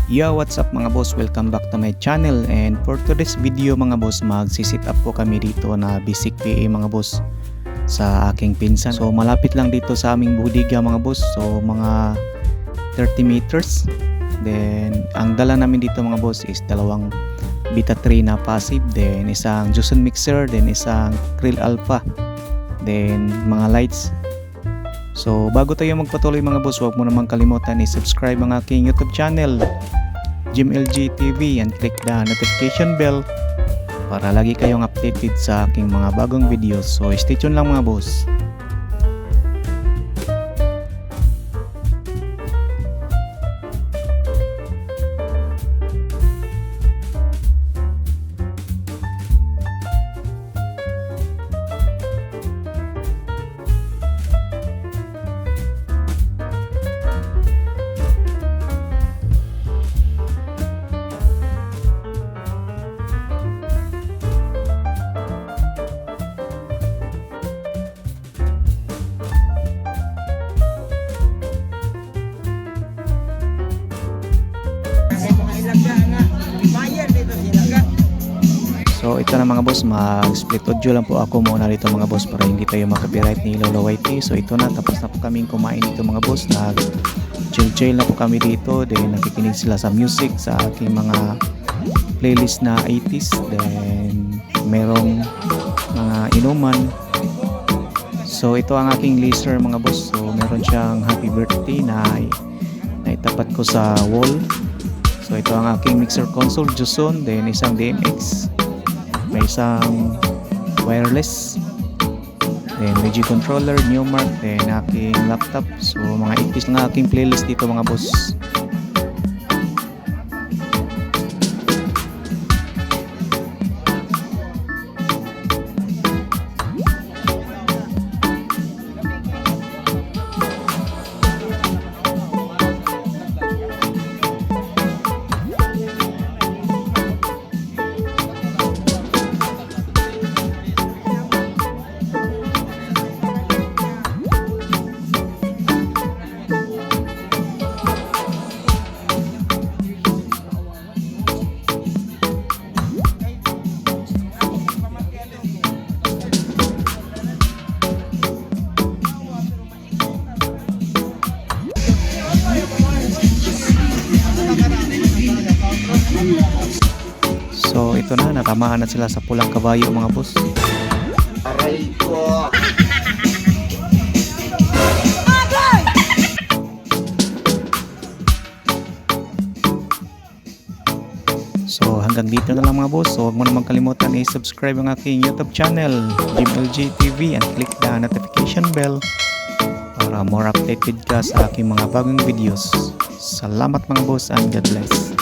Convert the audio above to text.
Yo, what's up mga boss? Welcome back to my channel, and for today's video mga boss, magsisit up po kami dito na basic PA mga boss sa aking pinsan. So malapit lang dito sa aming budiga mga boss, so mga 30 meters. Then ang dala namin dito mga boss is dalawang Beta 3 na passive, then isang Juson mixer, then isang Krill Alpha, then mga lights. So bago tayo magpatuloy mga boss, huwag mo naman kalimutan i-subscribe ang aking YouTube channel, JimLG TV, and click the notification bell para lagi kayong updated sa aking mga bagong videos. So stay tuned lang mga boss. So ito na mga boss, mag-split audio lang po ako muna dito mga boss para hindi tayo makapiright ni Lolo Whitey. So ito na, tapos na po kaming kumain dito mga boss, nag-chill na po kami dito, then nakikinig sila sa music sa aking mga playlist na 80s, then merong mga inuman. So ito ang aking laser mga boss, so meron siyang happy birthday na itapat ko sa wall. So ito ang aking mixer console Juson, then isang DMX, may isang wireless, then MG controller, Newmark, then aking laptop. So mga 80s na aking playlist dito mga boss. So ito na, natamaan na sila sa pulang kabayo mga boss. Aray ko! So hanggang dito na lang mga boss. So huwag mo naman kalimutan i-subscribe ang aking YouTube channel, JimLG TV, and click the notification bell para more updated ka sa aking mga bagong videos. Salamat mga boss, and God bless.